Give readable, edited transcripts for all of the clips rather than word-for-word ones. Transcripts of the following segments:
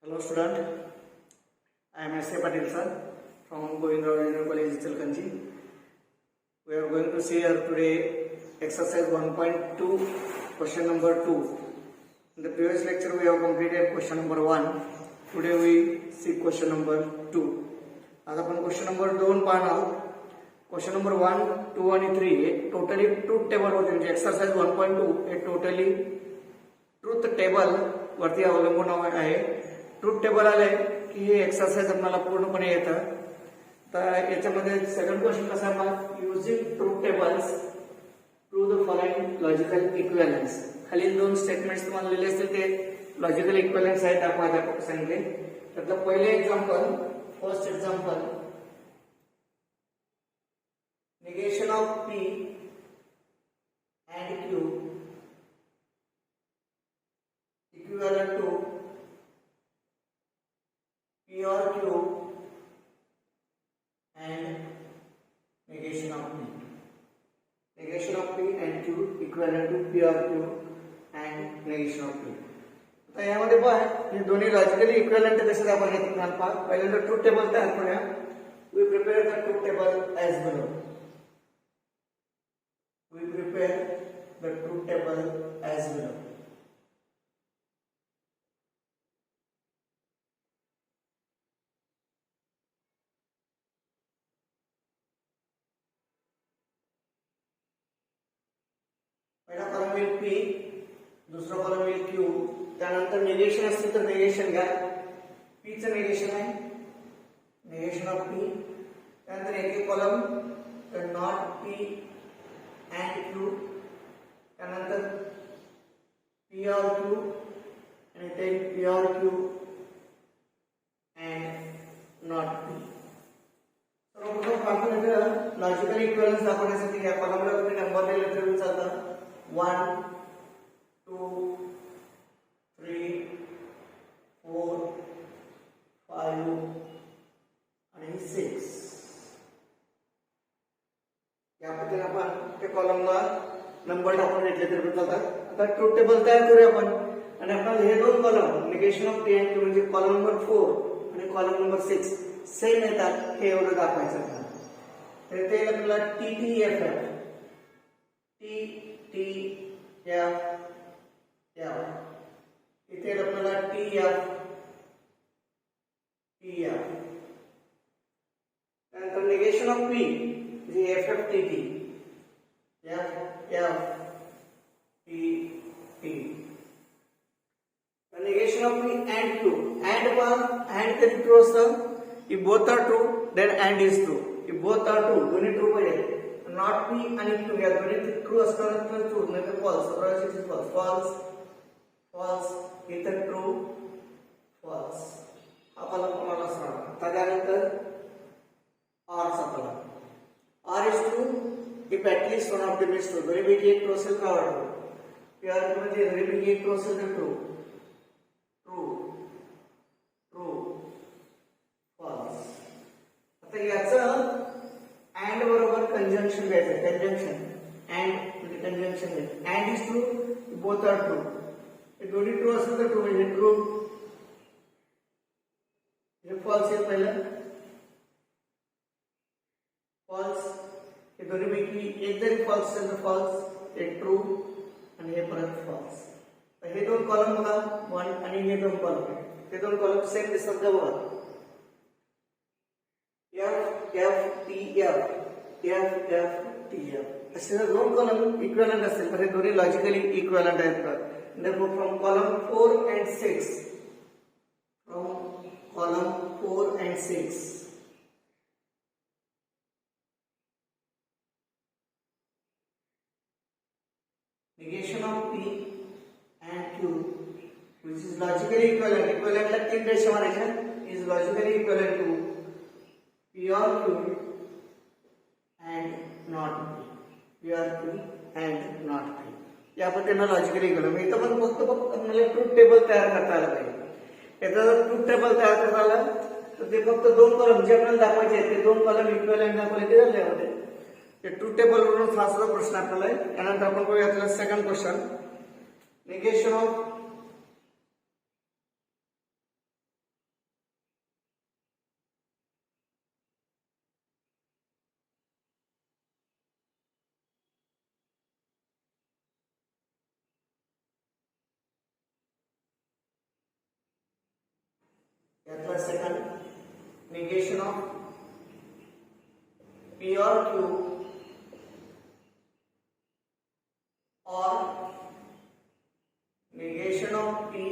Hello student, I am S. A. Patil sir from Govindrao Junior College Chalkanji. We are going to see here today exercise 1.2 question number 2. In the previous lecture we have completed question number 1. Today we see question number 2. आज आपण question number 2 पाहणार आहोत. Question number 1, 2 आणि 3 हे totally truth table होते. म्हणजे exercise 1.2 हे totally truth table वरती अवलंबून आहे. ट्रूथ टेबल आले की हे एक्सरसाइज आपल्याला पूर्णपणे येतं. तर याच्यामध्ये सेकंड क्वेश्चन कसा आहे, using truth tables two the following logical equivalence. खालील दोन स्टेटमेंट्स तुम्हाला लिहिले असतील ते लॉजिकल इक्विव्हॅलन्स आहेत दाखवायला सांगितले. त्यातलं पहिले example, first example, negation of P and Q equivalent to P or Q and negation of P. Negation of P and Q equivalent to P or Q and negation of P. आता यामध्ये पहा हे दोन्ही logically equivalent कसे आपण हे तुम्हाला पहा. पहिल्यांदा truth table तयार करूया. We prepare the truth table as below. We prepare the truth table as below. पहिला कॉलम येईल P, दुसरा कॉलम येईल Q. त्यानंतर निगेशन असतील तर निगेशन घ्या. P चं निगेशन आहे, निगेशन ऑफ P. त्यानंतर एक कॉलम तर नॉट P and Q. त्यानंतर P or Q आणि ते P or Q and not P. सर्वप्रथम आपण इथे लॉजिकल इक्विव्हॅलन्स दाखवण्यासाठी या कॉलमला तुम्ही नंबर दिले तरी चालतं. 1 2 3 4 5 आणि 6. या पद्धतीने आपण त्या कॉलमला नंबर टाकून घेतले तरी चालतात. आता ट्रूथ टेबल तयार करूया आपण. आणि आपण हे दोन column negation of P and Q म्हणजे कॉलम नंबर 4 आणि कॉलम नंबर 6 सेम येतात हे एवढं दाखवायचं आहे. तर ते आपल्याला TTFF इथे आपल्याला TF त्यानंतर निगेशन ऑफ P म्हणजे FFTT the negation of P and Q. And the true असतं. If both are true, then and is true. If both are true, दोन्ही true पाहिजे. Not P आणि Q या दोन्ही true असताना तर true नाही तर false. Otherwise it is false. इथं true, false. हा कॉलम तुम्हाला सांगा. त्यानंतर R चा column. R is true if at least one of them is true. दोन्ही पैकी एक true असेल का true. P or Q मध्ये दोन्ही पैकी एक true असेल तर true. False. आता याचं and बरोबर कंजंक्शन घ्यायचं. कंजंक्शन and म्हणजे कंजंक्शन घ्यायचं. And is true, both are true. हे दोन्ही ट्रू असेल तर ट्रू म्हणजे ट्रू. हे फॉल्स आहे पहिलं. फॉल्स. हे दोन्ही पैकी एक जरी फॉल्स असेल तर फॉल्स. हे ट्रू आणि हे परत फॉल्स. तर हे दोन कॉलम बघा 1 आणि हे दोन कॉलम आहे. ते दोन कॉलम सेम दिसतात का बघा. FFTF असे जर दोन कॉलम इक्विव्हॅलंट असतील तर हे दोन्ही लॉजिकली इक्विव्हॅलंट आहेत. Therefore, from column 4 and 6, negation of P and Q, which is logically equivalent. Equivalent like तीन रेषा मारायच्या. Is logically equivalent to P or Q and not P. P or Q and not P. या पद्धतीने logically equivalent. इथं पण फक्त आपल्याला truth table तयार करता आलं पाहिजे. याचा जर ट्रूथ टेबल तयार करता आलं तर ते फक्त दोन कॉलम जे आपल्याला दाखवायचे आहेत ते दोन कॉलम इक्विव्हॅलंट दाखवले की झाले होते. ते ट्रूथ टेबल वरून हा सुद्धा प्रश्न आपल्याला आहे. त्यानंतर आपण बघूया यातला सेकंड क्वेश्चन, निगेशन ऑफ यातला second negation of P or Q or negation of P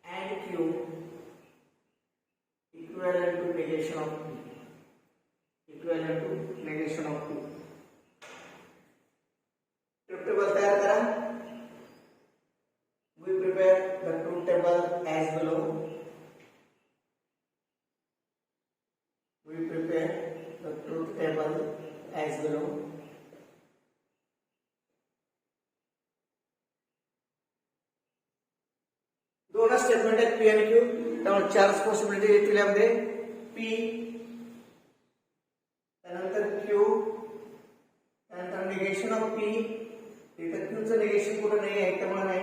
and Q equivalent to negation of P. Equivalent to negation of P. Truth table तैयार करा. We prepare the truth table as below. We prepare the truth table as below. दोन statement आहेत P आणि Q, त्यामुळे चारच possibility येतील यामध्ये. P, त्यानंतर क्यू, त्यानंतर निगेशन ऑफ पी. इथे क्यूचं निगेशन कुठं नाही आहे त्यामुळे नाही.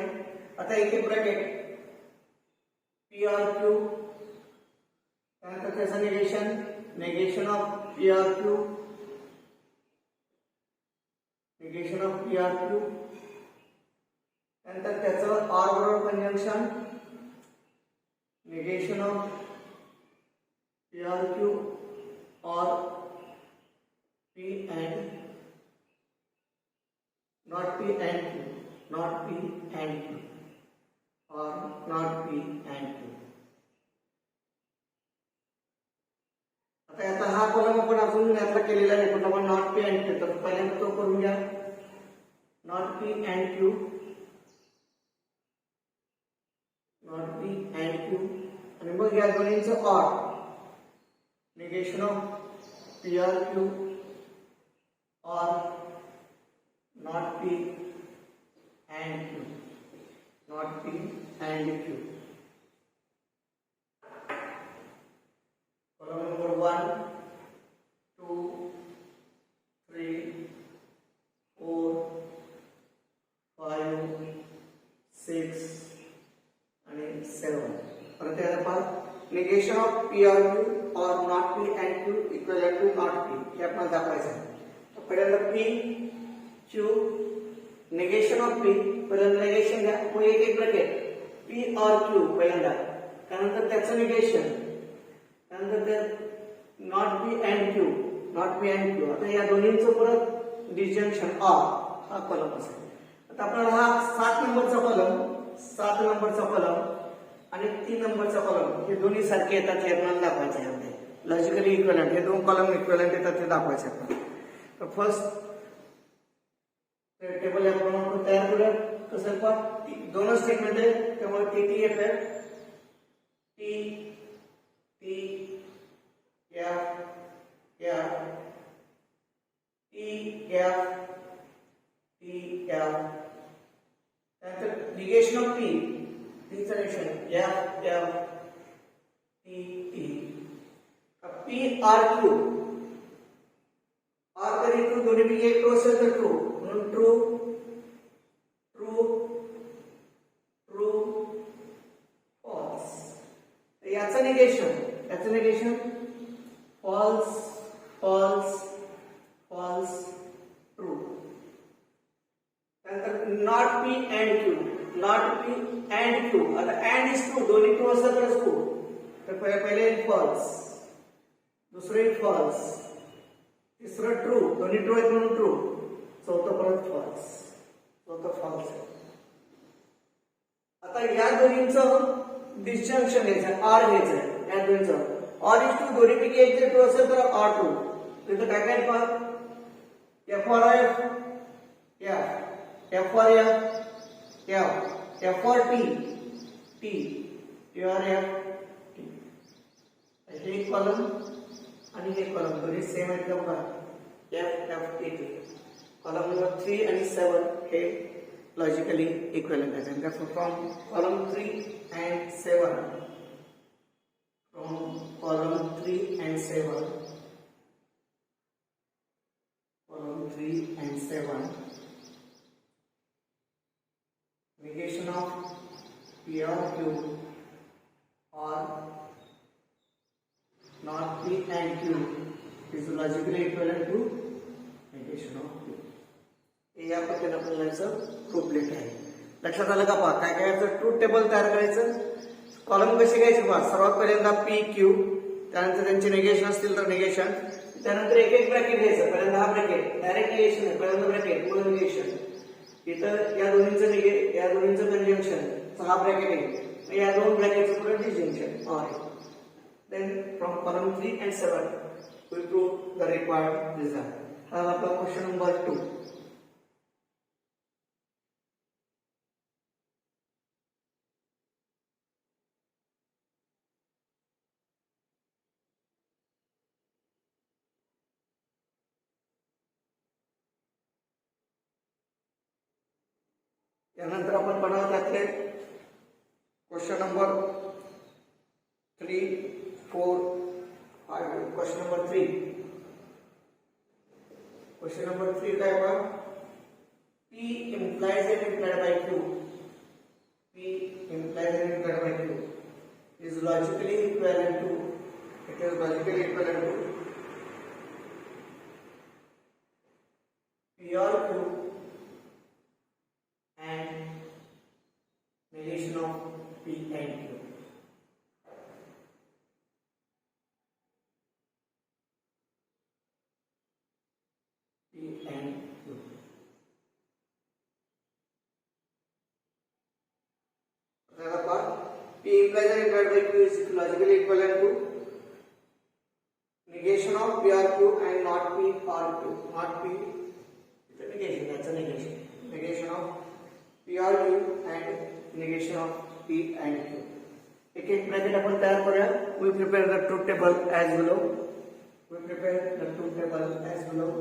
आता इथे ब्रॅकेट पी आर क्यू, त्यानंतर त्याचं negation of P or Q, negation of P or Q, त्यानंतर त्याचं आर बरोबर conjunction, negation of PRQ or P and not P and Q, not P and Q or not P and Q. आता याचा हा column आपण अजून यातला केलेला नाही, पण आपण नॉट P and Q, तर पहिल्यांदा तो करून घ्या. Not P and Q, not P and Q, आणि मग या दोन्हींचं or, negation of P or Q और not P and Q, not P and Q. Column number 1, 2, 3, 4, 5, 6 आणि 7. परत याला पहा, negation of P or Q और not P and Q equal to not P, हे आपल्याला दाखवायचं आहे. तर पहिल्यांदा P Q, negation of P, पहिल्यांदा निगेशन घ्या, मग एक ब्रॅकेट पी और क्यू पहिल्यांदा, त्यानंतर त्याचं निगेशन, त्यानंतर ते not P and Q, not P and Q. आता या दोन्हींचं परत डिस्जंक्शन ऑर, हा कॉलम असेल. आता आपल्याला हा 7 नंबरचा कॉलम, 7 नंबरचा कॉलम आणि 3 नंबरचा कॉलम हे दोन्ही सारखे येतात हे आपल्याला दाखवायचे आहे. लॉजिकली इक्विव्हॅलंट, हे दोन कॉलम इक्विव्हॅलंट येतात ते दाखवायचे आपल्याला. तर फर्स्ट टेबल आपण तयार करूया. कसं पहा, दोनच स्टेटमेंट आहे त्यामुळे TTF आहे, T T F F T F T F, त्यानंतर negation of P, P's relation F F T T. P R Q, R तरी ट्रू, दोन्ही पैकी एक ट्रू असेल तर ट्रू, म्हणून ट्रू ट्रू ट्रू फॉल्स. याचं negation false false false true. त्यानंतर not P and Q, not P and Q. आता अँड इज ट्रू, दोन्ही ट्रू असतात तरच ट्रू. तर पहिले फॉल्स, दुसरे फॉल्स, तिसरं ट्रू, दोन्ही ट्रू आहेत म्हणून ट्रू, चौथं परत फॉल्स, चौथं फॉल्स. आता या दोन्हींचं डिस्जंक्शन घ्यायचं, आर घ्यायचं. या दोन्हीचं ऑर इज ट्रू, दोन्ही पैकी एक जर ट्रू असेल तर आर ट्रू. तिथं काय काय पहा, F or F, F or F, F or T, T, T or F, T. हे कॉलम आणि हे कॉलम दोन्ही सेम आहेत का बघा, F F T T. Column number 3 आणि 7 हे लॉजिकली इक्विव्हॅलंट आहेत. त्यामुळे from column 3 and 7, from column 3 and 7, column 3 and 7, negation of P or Q or not P and Q is logically equivalent to negation of Q. हे या पद्धतीने आपल्याला याचं proof लिहित आहे. लक्षात आलं का? पहा काय काय याचं ट्रूथ टेबल तयार करायचं. कॉलम कसे घ्यायचे पहा. सर्वात पहिल्यांदा पी क्यू, त्यानंतर त्यांचे निगेशन असतील तर निगेशन, त्यानंतर एक एक ब्रॅकेट घ्यायचं. पहिल्यांदा हा ब्रॅकेट डायरेक्ट निगेशन आहे, पहिल्यांदा ब्रॅकेट पुढे निगेशन, इथं या दोन्हीचं कंजंक्शन हा ब्रॅकेट आहे, या दोन ब्रॅकेटचं पुढे डिस्जंक्शन आहे. Then from column 3 and 7 we prove the required result. हा आपला क्वेश्चन नंबर 2. यानंतर आपण बनवत त्यातले question number 3, 4, 5. Question number 3. Question number 3 काय बघा. P implies and implied by Q. P implies and implied by Q is logically equivalent to. It is logically equivalent to P or Q and negation of P and Q. P and Q. Another part. P implies and implied by Q is logically equivalent to negation of P or Q and not P or Q. Not P. It's a negation. That's a negation. Negation of P or Q and negation of P and Q. एक एक bracket आपण तयार करूया. We prepare the truth table as below. We prepare the truth table as below.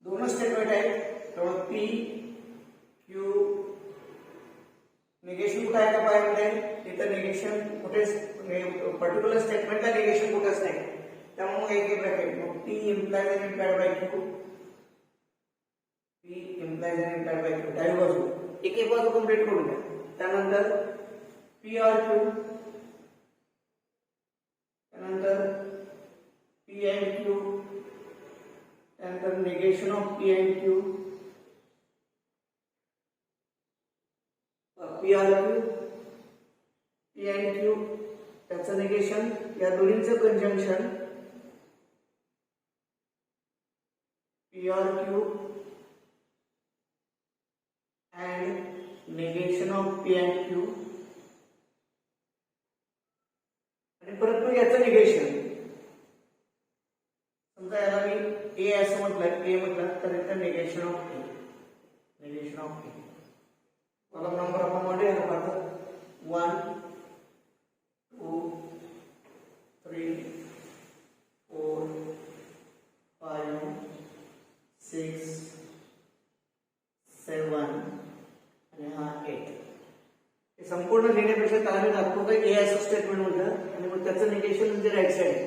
दोनों statement आहे. तेव्हा P Q negation कुठे आहे का पाहिजे. इथं निगेशन कुठेच पर्टिक्युलर स्टेटमेंटला निगेशन कुठेच नाही. त्यामुळे मग एक एक ब्रॅकेट. मग P implies and implied by Q. P implies and implied by Q डावी बाजू एक एक बाजू कंप्लीट करून द्या. त्यानंतर पी आर क्यू, त्यानंतर पी अँड क्यू, त्यानंतर negation of P and Q, P R Q, P and Q, त्याचं negation, या दोन्हीचं conjunction P R Q and negation of P and Q, आणि परत मग याचं negation. समजा याला मी ए असं म्हटलं, ए म्हटलं तर इथं negation of A, negation of A. Column number आपण मध्ये पाहतो 1, 2, 3, 4, 5, 6, 7 आणि हा 8. हे संपूर्ण लिहिण्यापेक्षा त्याला दाखवतो ए असं स्टेटमेंट म्हटलं आणि मग त्याचं निगेशन म्हणजे राईट साइड,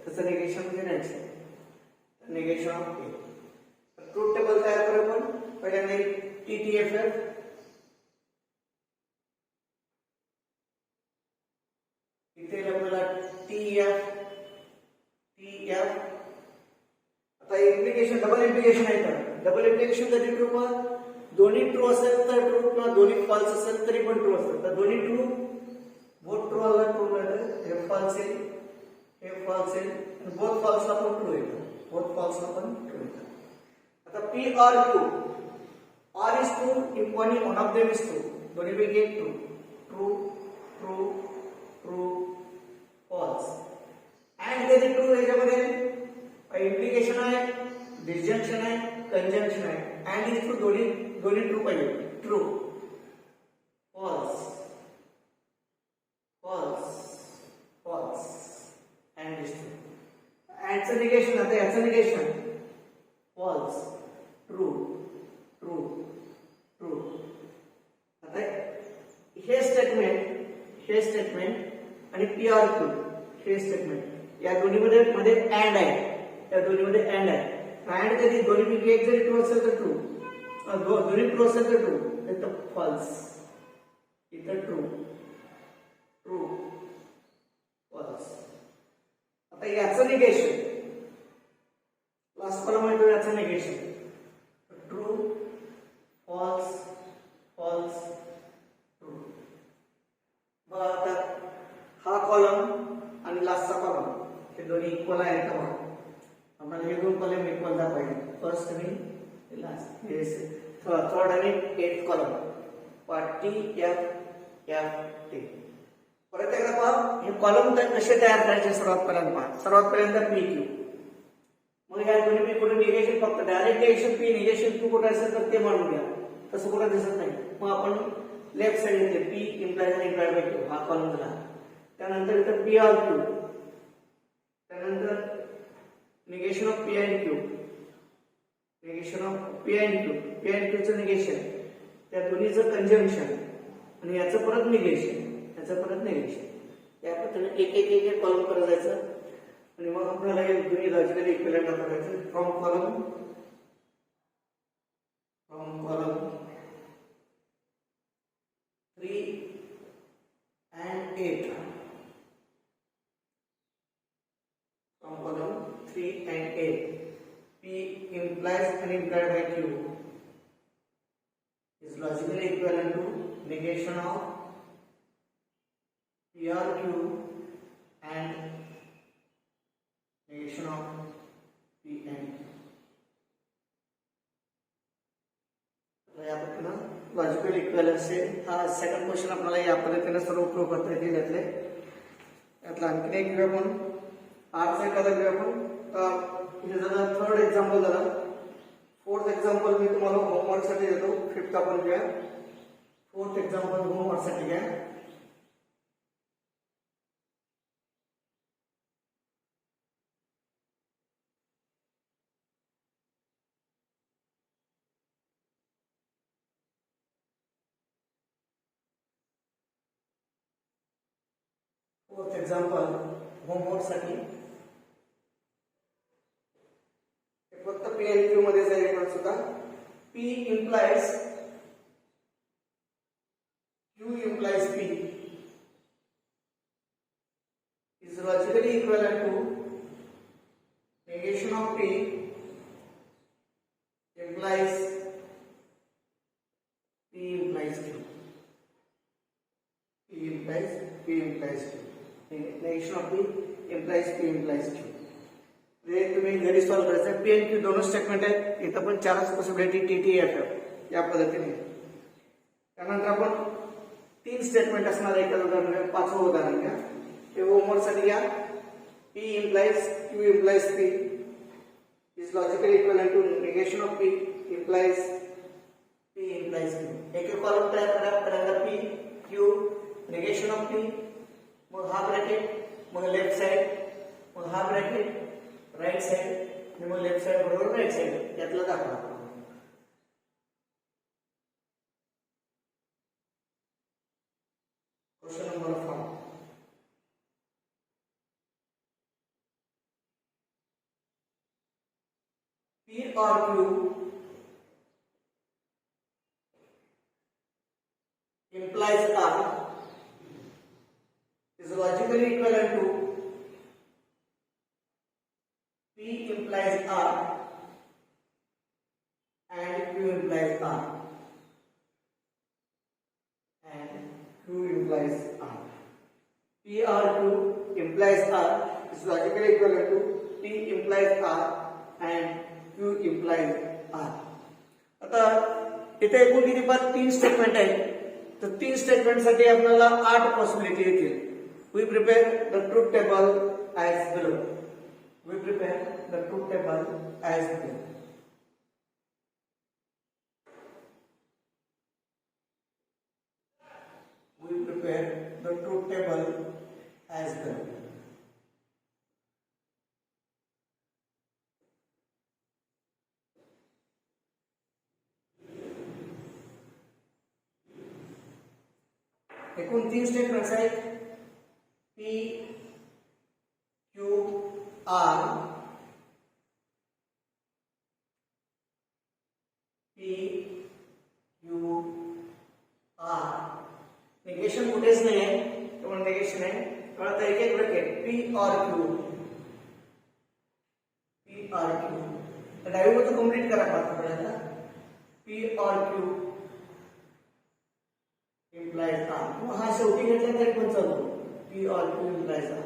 त्याचं निगेशन म्हणजे right side. Negation of A. Truth table तयार करू आपण. पहिल्यांदा TTFF, इथे आपल्याला TF, TF. आता इम्प्लिकेशन डबल इम्प्लिकेशन आहे का. डबल इम्प्लिकेशन कधी ट्रू मग दोन्ही ट्रू असेल तर ट्रू, किंवा दोन्ही फॉल्स असेल तरी पण ट्रू असेल. तर दोन्ही ट्रू, बोथ ट्रू आला ट्रू मिळतं. हे फॉल्स आहे, हे फॉल्स आहे, आणि बोथ फॉल्सला पण ट्रू येतं. बोथ फॉल्सला पण ट्रू येतं. आता P or Q, R is true if one of them is true. दोन्ही पैकी एक true. True, true, true, false. And कधी ट्रू याच्यामध्ये इम्प्लिकेशन आहे, डिस्जंक्शन आहे, कंजंक्शन आहे. अँड इज ट्रू, दोन्ही ट्रू पाहिजे. True, false, false, false, and is true. अँडचं निगेशन, आता याचं negation false, true, true, true. आता हे स्टेटमेंट आणि पी आर क्यू हे स्टेटमेंट या दोन्हीमध्ये अँड आहे. या दोन्हीमध्ये अँड आहे. अँड कधी दोन्ही पैकी एक जरी ट्रू असेल तर ट्रू, दोन्ही ट्रू असेल तर ट्रू, इथं फॉल्स, इथं ट्रू, आता याचं निगेशन, लास्ट कॉलम आहे याचं negation, true false false true. बघा आता हा कॉलम आणि लास्टचा कॉलम हे दोन्ही इक्वल आहेत का बघा. आम्हाला हे दोन कॉलम इक्वल दाखवायचे, फर्स्ट आणि लास्ट, हे थर्ड आणि एथ column part T F F T. परत एकदा पहा हे कॉलम कसे तयार करायचे. सर्वात पहिल्यांदा पहा, सर्वात पहिल्यांदा पी क्यू, मग या दोन्ही पी कुठे निगेशन, फक्त direct negation P negation Q कुठे असेल तर ते मानून घ्या, तसं कुठे दिसत नाही. मग आपण लेफ्ट साइड घेतले पी इम्प्लाइज आणि इम्प्लाइड बाय क्यू हा कॉलम झाला. त्यानंतर इथं पी आर क्यू, त्यानंतर negation of P and Q, negation of P and Q, P and क्यूचं निगेशन, त्या दोन्हीचं कंजंक्शन आणि याचं परत निगेशन, याचं परत निगेशन. या पद्धतीने एक एक एक एक कॉलम करत जायचं आणि मग आपल्याला हे दोन्ही लॉजिकली इक्विव्हॅलेंट दाखवायचं. From column 3 and 8, from column 3 and 8, P implies and implied by Q is logically equivalent to negation of PRQ and negation of P and Q. या पद्धतीनं लॉजिकल इक्विव्हॅलन्सचे हा सेकंड क्वेश्चन आपल्याला या पद्धतीने सर्व प्रूव्ह करता येतील. यातला आणखी एक घेऊया आपण, आजचा एखादा घेऊया आपण. हे झालं थर्ड एक्झाम्पल झालं. फोर्थ एक्झाम्पल मी तुम्हाला होमवर्कसाठी देतो. फिफ्थ आपण घ्या, फोर्थ एक्झाम्पल होमवर्कसाठी घ्या. फोर्थ एक्झाम्पल होमवर्क साठी फक्त पी एन क्यू मध्ये जाईल. पण सुद्धा P implies Q implies P is logically equivalent to negation of p implies p implies q, p implies q, negation of p implies p implies q. हे तुम्ही घरी solve करायचं. P N Q दोनों statement आहेत. इथं पण चारच possibility T T F F या पद्धतीने. त्यानंतर आपण तीन स्टेटमेंट असणार आहे. एखादं उदाहरण घ्या, पाचवं उदाहरण घ्या. हे होमवर्क साठी घ्या. P implies Q implies P is logically equivalent to negation of P implies P implies Q. एक कॉलम तयार करा. पहिल्यांदा P Q negation of P, मग हा ब्रॅकेट, मग लेफ्ट साइड, मग हा ब्रॅकेट राइट साइड आणि मग लेफ्ट साइड बरोबर राइट साइड यातलं दाखवा. Question number 4. P or Q implies R is logically equivalent to P implies R and Q implies R and Q implies R. P or Q implies R is logically equivalent to P implies R and Q implies R. आता इथे एकूण किती पाच तीन statement आहेत. तर तीन statement साठी आपल्याला 8 पॉसिबिलिटी येतील. We prepare the truth table as below. We prepare the truth table as below. We prepare the truth table as below. एकूण तीन स्टेटमेंट्स आहेत. P Q R, P Q R. Negation कुठेच नाही आहे, त्यामुळे निगेशन आहे. आता एक एक ब्रॅकेट पी और क्यू, डावी बाजू कंप्लीट करा आता पी और क्यू इम्प्लाइज आर, हा शेवटी घेतला तरी पण चालतो, पी और क्यू इम्प्लाइज आर,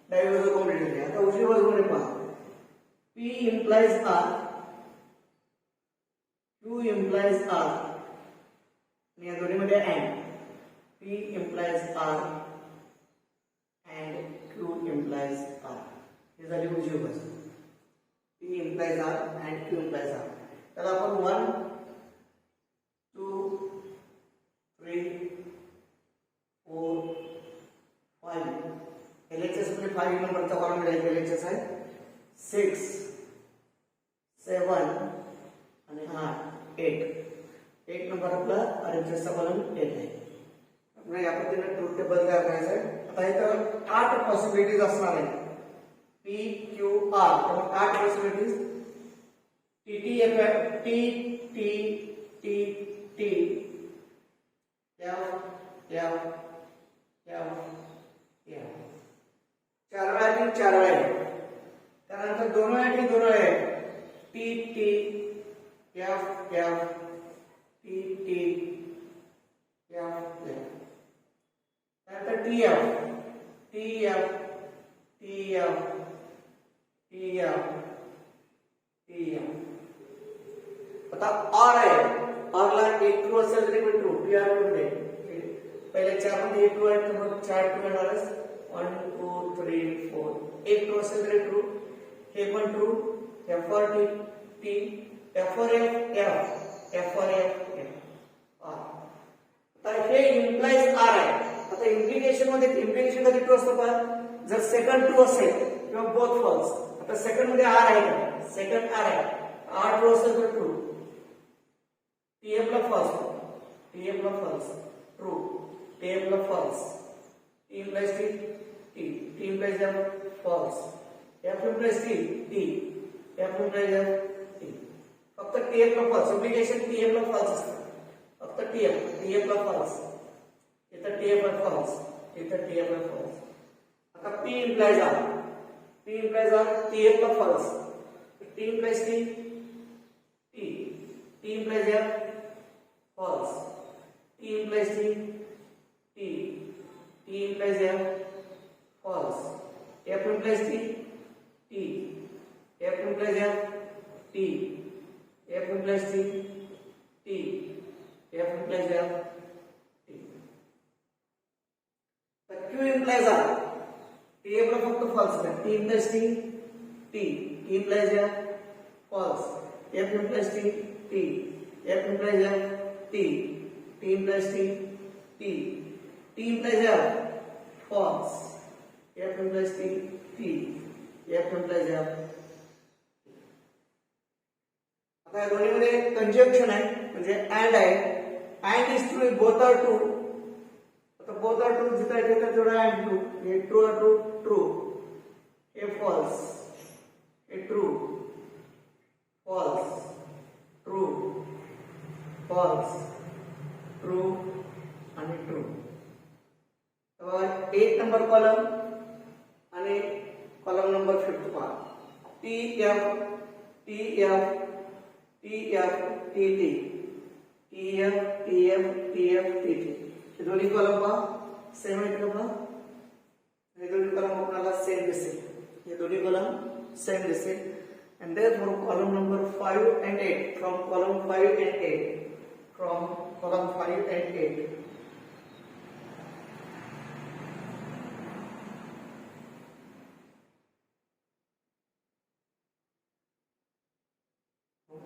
डावी बाजू कंप्लीट केली. आता उजवी बाजूकडे पहा, P implies R, Q implies R, आणि या दोन्हीमध्ये and, P implies R and Q implies R, हे झाली उजवी बाजू. P implies R and Q implies R. त्याला आपण 1 2 3 4 5 LHS मध्ये 5 नंबरचा कॉलम मिळेल. LHS आहे 6 7 आणि 8 8 नंबर आपला RHS चा कॉलम 8 आहे. आपल्याला या पद्धतीने ट्रूथ टेबल तयार करायचं आहे. आता इथं 8 पॉसिबिलिटीज असणार आहेत. P Q R, त्यामुळे 8 possibilities. T T F T T T T F F F F 4 वेळा 3 4 वेळा आहे. त्यानंतर 2 वेळा 3 2 वेळा आहे. T T F F T T F F. त्यानंतर T F T F T F T F T F. आता R आहे. R ला एक ट्रू असेल तरी पण ट्रू, P R मध्ये पहिले 4 मध्ये एक ट्रू आहे तर मग 4 ट्रू येणारच. 1 2 3 4 एक ट्रू असेल तरी ट्रू, हे पण true. F for T T, F for F F, F for F F R. आता हे इम्प्लाइज R आहे. आता इम्प्लिकेशन मध्ये इम्प्लिकेशन कधी ट्रू असतं पण जर सेकंड ट्रू असेल किंवा बोथ फॉल्स. आता सेकंड मध्ये R आहे का, सेकंड R आहे, R ट्रू असेल तर ट्रू, TF ला फॉल्स, TF ला फॉल्स, ट्रू, TF ला false, T implies T T, T implies F false, F implies T T, F implies F T. फक्त TF ला फॉल्स, इम्प्लिकेशन TF ला false असतं. फक्त TF ला फॉल्स, इथं TF ला फॉल्स, इथं TF ला फॉल्स. आता P implies R, P implies R, TF ला false, T implies T T, T implies F false, T implies T T, T implies F false, F implies T T, F implies F T, F implies T T, F implies F T. तर Q implies R, TF ला फक्त false आहे. T implies T T, T implies F false, F implies T T, F implies F T, T implies T T, T implies F false, F implies T T, F implies F. आता या दोन्हीमध्ये conjunction आहे म्हणजे and आहे. And is true, both are true. आता both are true जिथं आहे तिथं तेवढा अँड ट्रू. हे ट्रू आर ट्रू, ट्रू, हे फॉल्स, हे true, false, true, false, true आणि ट्रू. 8 नंबर कॉलम आणि कॉलम नंबर 5 पहा. T F T F T F T T, T F T F T F T T. हे दोन्ही column पहा same आहेत का पहा. हे दोन्ही कॉलम आपल्याला सेम दिसेल. हे दोन्ही कॉलम सेम दिसेल. And therefore column number 5 and 8, from column 5 and 8, from column 5 and 8,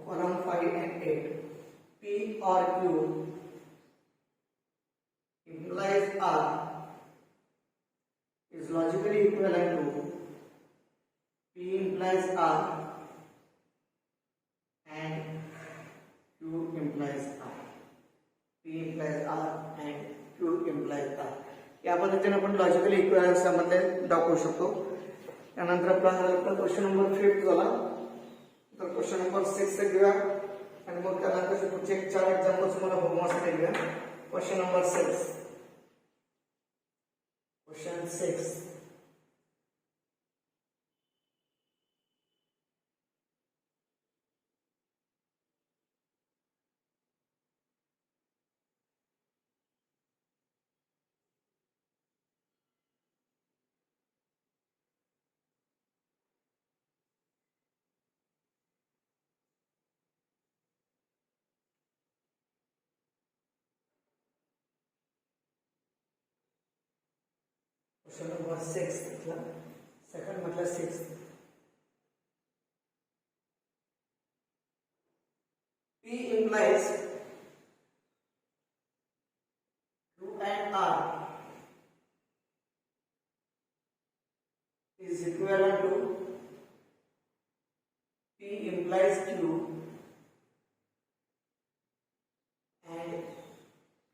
column 5 and 8, P or Q implies R is logically equivalent to P implies R and Q implies R. P implies R and Q implies R. या पद्धतीने आपण logically equivalence मध्ये दाखवू शकतो. त्यानंतर आपला question number 5 झाला. तर क्वेश्चन नंबर 6 घेऊया आणि मग त्यानंतर पुढचे 4 एक्झाम्पल तुम्हाला बघण्यासाठी घेऊया. Question number 6. Question 6. Question number 6 मतलब सेकंड मतलब 6 P implies Q and R is equivalent to P implies Q and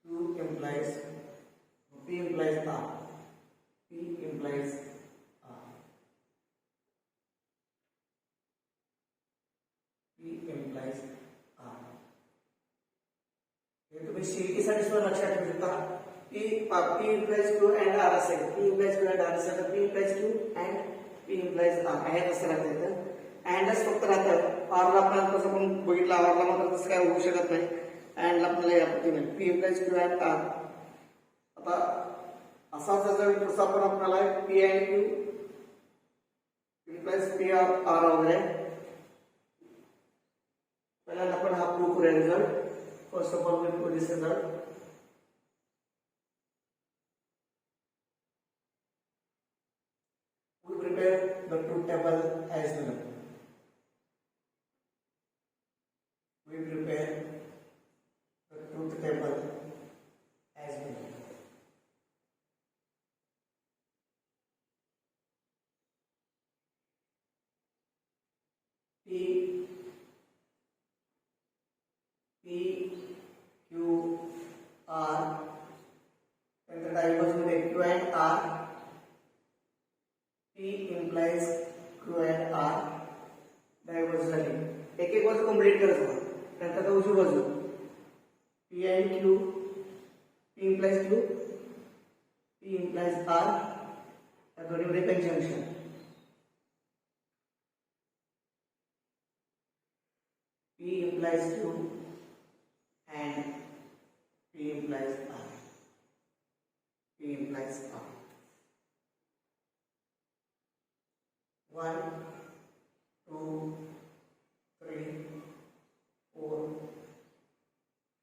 Q implies P implies R. P implies R. P implies R. हे तुम्ही सीईटी साठी सुद्धा लक्षात ठेवू शकता. P implies Q and R असेल. P implies Q and R असेल तर P implies Q and P implies R आहे तसं राहतं इथं. अँडच फक्त राहतं. आरला आपण कसं आपण बघितलं आरला मात्र तसं काय होऊ शकत नाही. अँडला आपल्याला या पद्धतीने P implies Q and R. आता असाच जर दुसरा पण आपल्याला P and Q implies P or R वगैरे पहिल्यांदा आपण हा प्रूव्ह करूया result. First of all, we'll put this result. We prepare the truth table as well. We prepare the truth table as well. P Q R and the divergence with Q and R. P implies Q and R divergence झाली. एक एक बाजू complete करायचं. नंतर आता उजवी बाजू P and Q. P implies Q. P implies R. या दोन्हीमध्ये conjunction. P implies Q and P implies R. P implies R. 1, 2, 3, 4,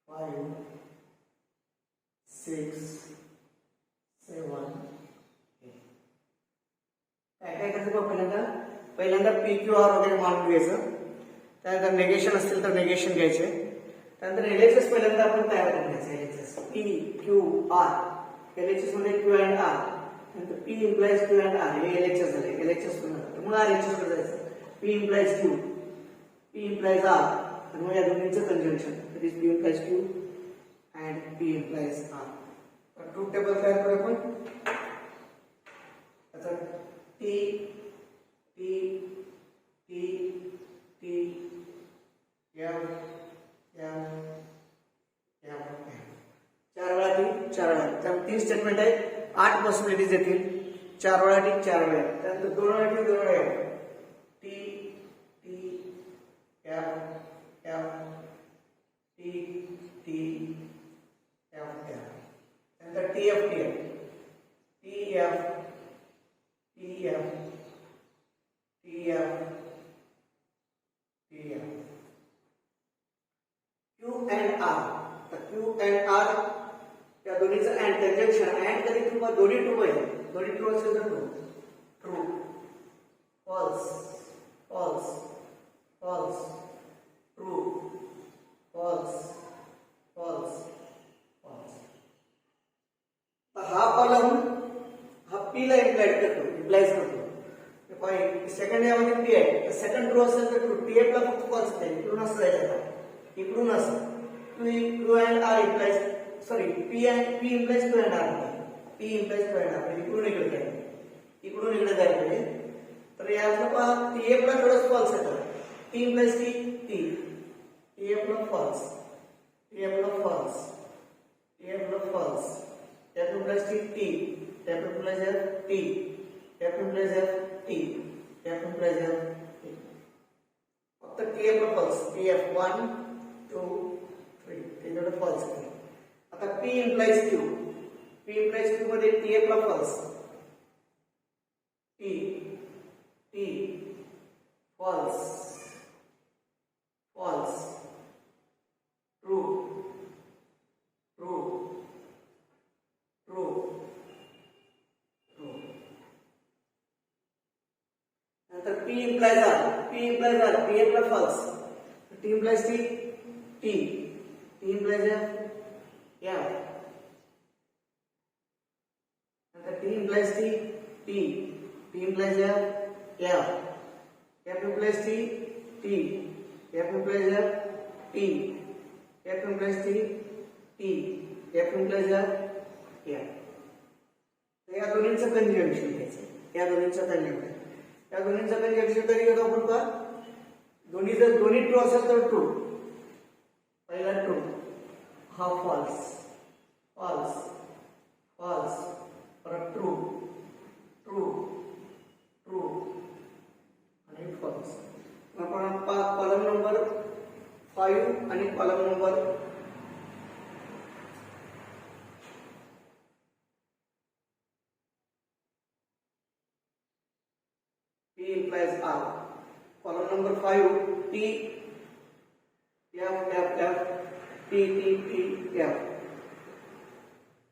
5, 6, 7, 8. काय काय करायचं पहिल्यांदा PQR वगैरे मानून घ्यायचं. त्यानंतर नेगेशन असतील तर नेगेशन घ्यायचे. त्यानंतर एलएचएस पहिल्यांदा आपण तयार करून घ्यायचं. LHS P Q R. LHS मध्ये Q and R. नंतर P implies Q and R. हे एलएचएस झाले. एलएचएस पुन्हा मग आरएचएस कडे जायचं. P implies Q. P implies R. आणि मग या दोन्हींचं conjunction. That is P implies Q and P implies R. तर ट्रूथ टेबल तयार करू आपण. आता T T T T F चार वेळा टी 4 वेळा. त्यामुळे 3 स्टेटमेंट आहेत. 8 पॉसिबिलिटीज येतील. 4 वेळा टी 4 वेळा. त्यानंतर 2 वेळा टी 2 वेळा. T T F F T T F F. त्यानंतर T F T F T F T F T F T F. Q and R. तर Q and R या दोन्हीचं अँड कंजंक्शन. अँड कधी true दोन्ही true आहे. दोन्ही true असेल तर true true false false false true false false false. हा कॉलम हा P ला इम्प्लाइज करतो. सेकंड यामध्ये P आहे. सेकंड ट्रू असेल तर ट्रू. TF ला फक्त फॉल्स आहे. इकडून असं जायचं. इकडून असं Q and R implies sorry P implies Q and R. P implies Q and R. इकडून इकडे जायचं. इकडून इकडे जायचं. तर यातलं पहा TF ला थोडंच फॉल्स येतं. T implies T. TF ला फॉल्स. TF ला फॉल्स. TF ला false. F implies T. F implies T. F implies T. F implies T. फक्त TF ला फॉल्स. TF 1 2 3 त्याच्याकडे फॉल्स. आता P implies Q. P implies Q मध्ये TF ला false. T T false false true true true true. P implies R. P implies R. P implies false. T implies T. T. T implies F. F. And T implies T. T. T implies F. F. F implies T. T. F implies F. T. F implies T. T. F implies F. F. या दोन्हींचं conjunction घ्यायचं. या दोन्हींचं conjunction तरी घेतो आपण का दोन्ही जर दोन्ही ट्रू असेल तर ट्रू. पहिला ट्रू, हा फॉल्स, फॉल्स, फॉल्स, परत ट्रू, ट्रू, ट्रू आणि फॉल्स. आपण कॉलम नंबर 5 आणि column number P implies R. Column number 5, T, F, F, F, T, T, T, F.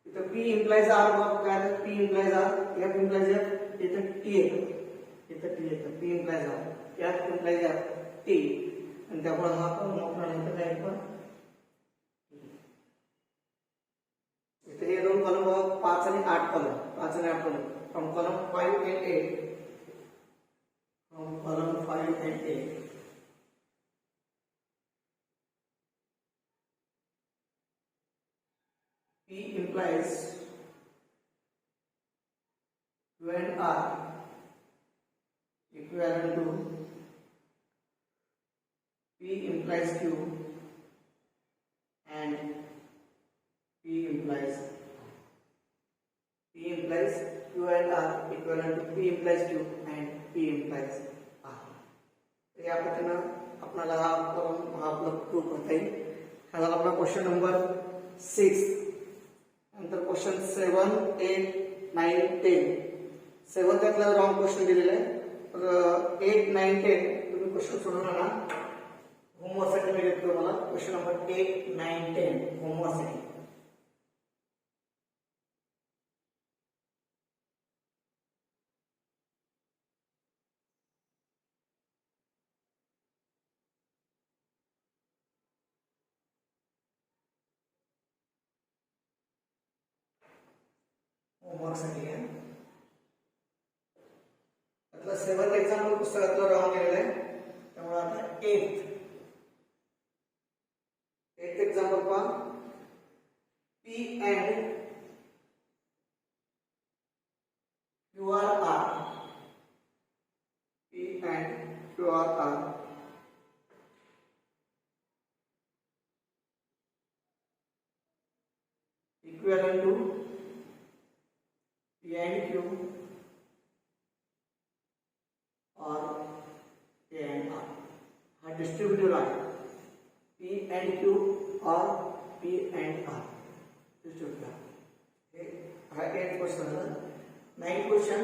इथं P implies R बघ काय आहे? P implies R, F implies F, इथं T येतं, इथं T येतं. P implies R, F implies F, T. आणि त्यामुळे हा पण मोठा नंतर काय पण इथं हे दोन कॉलम बघ 5 आणि 8 कॉलम, 5 आणि 8 column. From column 5 and 8. From column 5 and 8. P implies Q and R equivalent to P implies Q and P implies Q and R equivalent to P implies Q and P implies R. या पद्धतीनं आपल्याला हा आपला proof करता येईल. हा झाला आपला क्वेश्चन नंबर 6. नंतर क्वेश्चन 7, 8, 9, 10. 7 त्यातला रॉंग क्वेश्चन दिलेला आहे. तर 8, 9, 10 तुम्ही क्वेश्चन सोडवणार ना होमवर्कसाठी मी देतो तुम्हाला. Question number 8, 9, 10 होमवर्कसाठी. होमवर्कसाठी आहे. त्यातला 7th एक्झाम्पल पुस्तकातलं रॉंग केलेलं आहे. त्यामुळे आता 8th एक्झाम्पल पहा. P and QR are. P and QR are equivalent to P and Q or P and R. हा डिस्ट्रीब्युटिव्ह आहे. P and Q or P and R distributive आहे. हा 8th question आहे. 9th question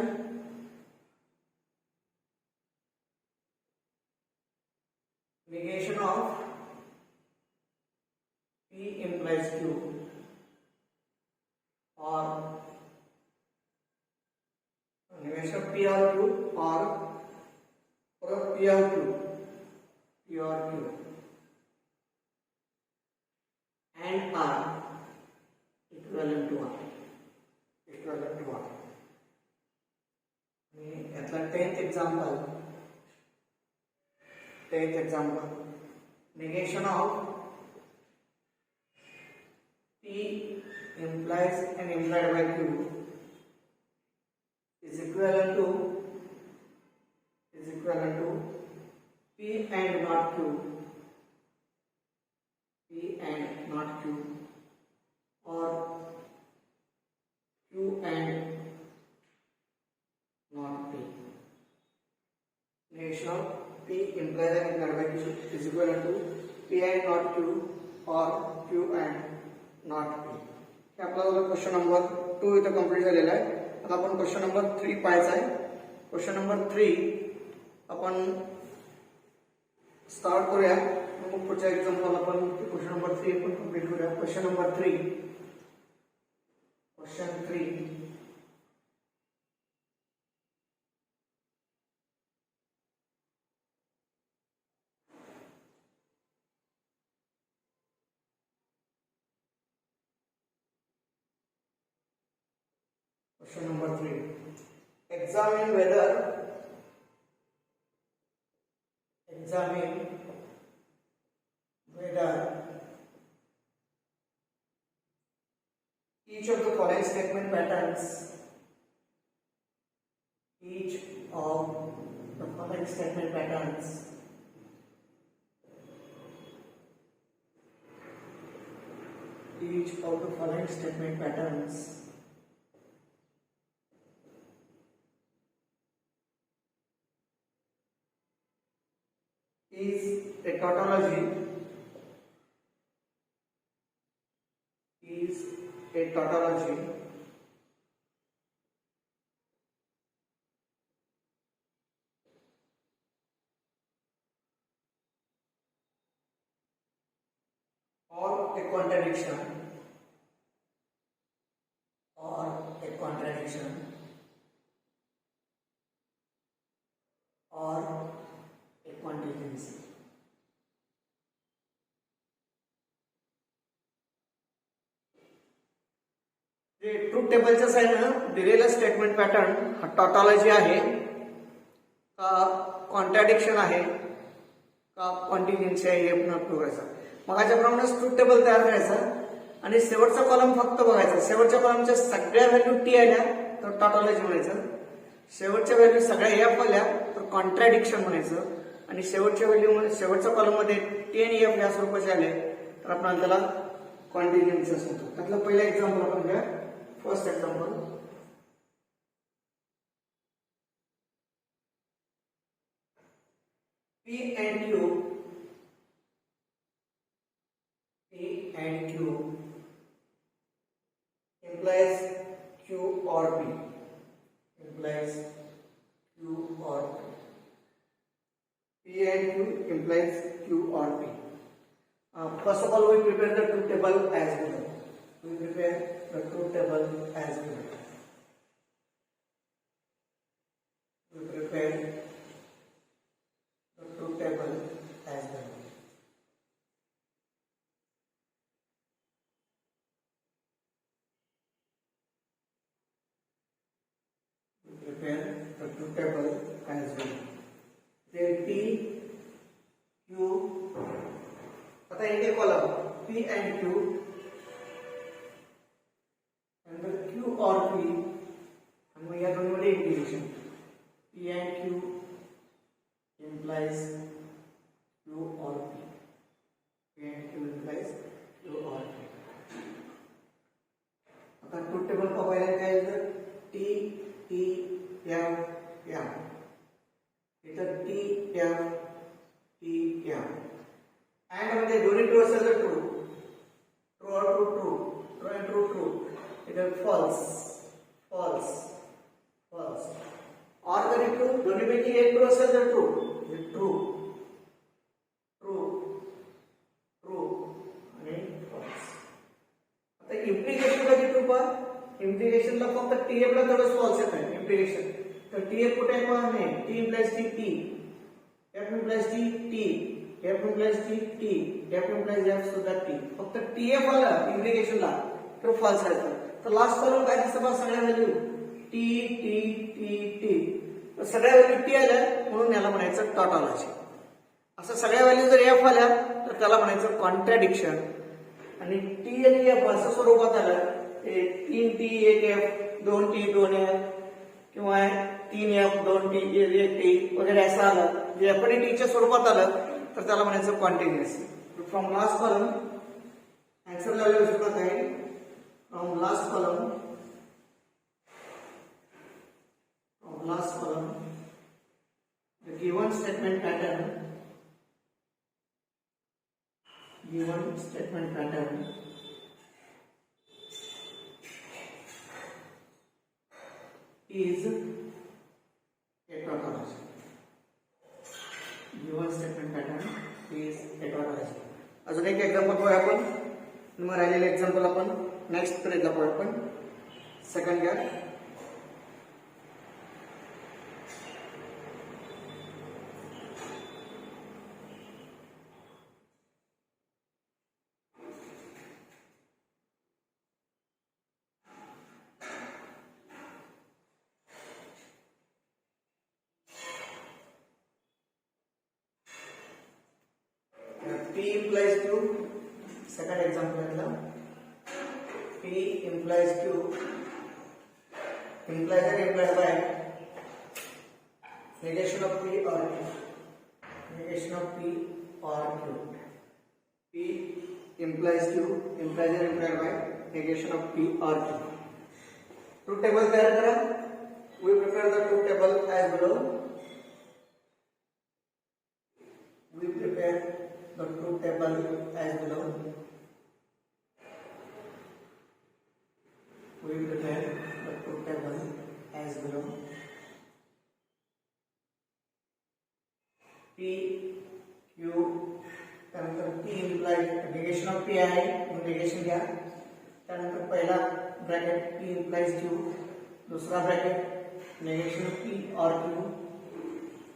negation of P implies Q or negation of P or Q or P or Q, P or Q and R equivalent to R, equivalent to R. यातला 10th example negation of P implies and implied by Q is equivalent to P and not Q, P and not Q or Q and not P. Negation of P implies and implied by Q is equivalent to P and not Q or Q and not P. हे आपला question number 2 इथं complete झालेला आहे. आता आपण question number 3 पाहायचा आहे. Question number 3 आपण start करूया. मग पुढच्या एक्झाम्पल आपण क्वेश्चन नंबर 3 पण कंप्लीट करूया. Question number 3. Question 3. Question number 3. Examine whether each of the following statement patterns is a tautology or a contradiction or a contingency. Truth टेबलच्या साईडनं दिलेला स्टेटमेंट पॅटर्न हा टॉटॉलॉजी आहे का कॉन्ट्रॅडिक्शन आहे का कॉन्टिन्युएन्सी आहे हे पुन्हा बघायचं. मगाच्याप्रमाणेच ट्रूथ टेबल तयार करायचं आणि शेवटचा कॉलम फक्त बघायचा. शेवटच्या कॉलमच्या सगळ्या व्हॅल्यू टी आल्या तर टॉटॉलॉजी म्हणायचं, शेवटच्या व्हॅल्यू सगळ्या एफ आल्या तर कॉन्ट्रॅडिक्शन म्हणायचं आणि शेवटच्या कॉलम मध्ये टी आणि एफ या स्वरूपाचे आले तर आपण त्याला कॉन्टिन्युएन्सी असतो. त्यातलं पहिलं एक्झाम्पल आपण घ्या. First example, P and Q implies Q or P. P and Q implies Q or P. First of all, we prepare the truth table as below. Then P, Q, आता एक column P and Q and the Q or P and we are doing integration. P and Q implies Q or P. आता truth table बघायला काय येतं T F M. इथं T F M and मध्ये दोन्ही true असेल तर true and true. इथं false or जरी ट्रू दोन्हीपैकी एक ट्रू असेल तर ट्रू आणि false. आता इम्प्लिकेशनला जे ट्रू पहा, इम्प्लिकेशनला फक्त TF ला थोडं false येत आहे इम्प्लिकेशन. तर TF कुठे आहे पहा नाही, T implies T, F implies T, F implies T, F implies F सुद्धा T. फक्त TF आलं इम्प्लिकेशनला तर false आहे. तर लास्ट कॉलम काय दिसतं पहा, सगळ्या व्हॅल्यू T. तर सगळ्या व्हॅल्यू T आल्या म्हणून याला म्हणायचं टॉटॉलॉजी. असं सगळ्या व्हॅल्यू जर F आल्या तर त्याला म्हणायचं कॉन्ट्रॅडिक्शन. आणि T आणि F असं स्वरूपात आलं 3T 1F 2T 2F किंवा 3F 2T 1T वगैरे असं आलं जे F आणि T च्या स्वरूपात आलं तर त्याला म्हणायचं कॉन्टिन्युअसी. फ्रॉम लास्ट कॉलम आन्सर लावलं शकत आहे. From last column, the given statement pattern is a tautology. अजून एक एक्झाम्पल बघूया आपण. मग राहिलेले एक्झाम्पल आपण नेक्स्ट कडे जाऊ. आपण सेकंड घ्या. implies Q. Second example घेतला. P implies Q. Implies and implied by negation of P or Q. Negation of P or Q. P implies Q. Implies and implied by negation of P or Q. Truth table तयार करा. We prepare the truth table as below. We prepare the truth table as below. We prepare the truth table as below. P, Q, त्यानंतर P implies negation of P आहे, negation घ्या. त्यानंतर पहिला bracket P implies Q, दूसरा bracket negation of P or Q,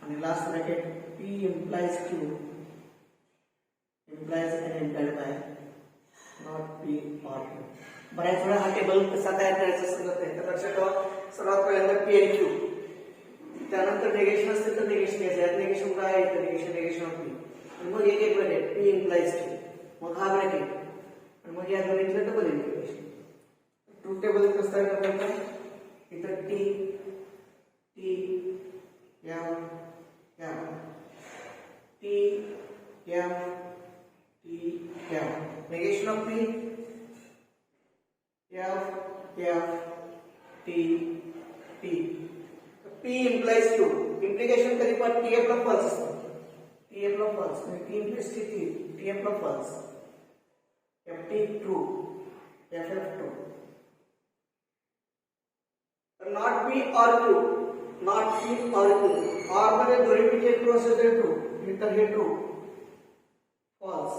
आणि last bracket P implies Q, implies and implied by not P or Q. बऱ्याच वेळा हा टेबल कसा तयार करायचा सांगत आहे तर लक्षात ठेवा. सर्वात पहिल्यांदा P आणि Q, त्यानंतर नेगेशन असेल तर नेगेशन घ्यायचं. यात नेगेशन काय आहे तर नेगेशन ऑफ P, आणि मग एक ब्रॅकेट P implies Q, मग हा ब्रॅकेट, आणि मग या दोन्हीतलं डबल इंटिग्रेशन. ट्रूथ टेबल कसं तयार करायचं. इथं T T M M T M T M negation of P F F T T. P implies Q. Implication कधी पण TF ला false असतं. TF La false. T implies T TF La false. FT true. FF true. Not P or Q. Not P or Q. or मध्ये दोन्ही पैकी true असेल तर true, तर हे true, false,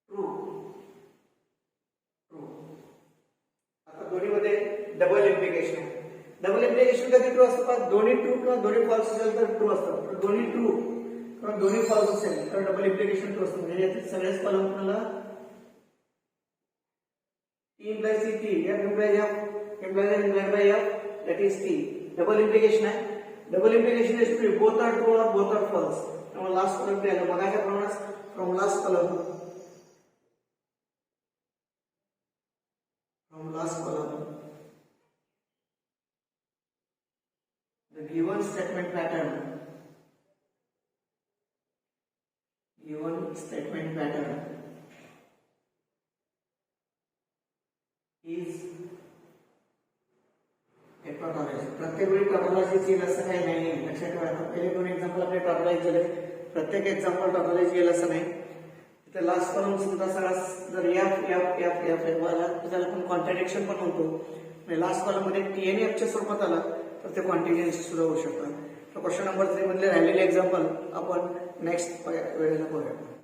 true, true. आता दोन्ही मध्ये डबल इम्प्लिकेशन आहे. डबल इम्प्लिकेशन कधी ट्रू असतं. दोन्ही ट्रू किंवा दोन्ही फॉल्स असेल तर ट्रू असतं. दोन्ही ट्रू किंवा दोन्ही फॉल्स असेल तर डबल इम्प्लिकेशन ट्रू असतं. म्हणजे याचे सगळेच कॉलम आपल्याला T implies T, F implies F, implies and implied by F, that is T. Double implication है. Double implication is true. Both are true or both are false. Now last column पे आलो. मगाच्या प्रमाणात from last column. From last column. The given statement pattern. Given statement pattern is tautology. प्रत्येक वेळी tautology येईल असं काही नाही. लक्षात ठेवा. पहिले दोन एक्झाम्पल आपले टॉटॉलॉजी झाले. प्रत्येक एक्झाम्पल टॉटॉलॉजी येईल असं नाही. इथे लास्ट कॉलम सुद्धा सगळा जर एफ एफ एफ एफ आला तर त्याला पण कॉन्ट्रॅडिक्शन पण होतो. म्हणजे लास्ट कॉलम मध्ये टी एन एफच्या स्वरूपात आला तर ते कॉन्टिन्युअस सुद्धा होऊ शकतात. तर क्वेश्चन नंबर 3 मधले राहिलेले एक्झाम्पल आपण नेक्स्ट वेळेला बघूया.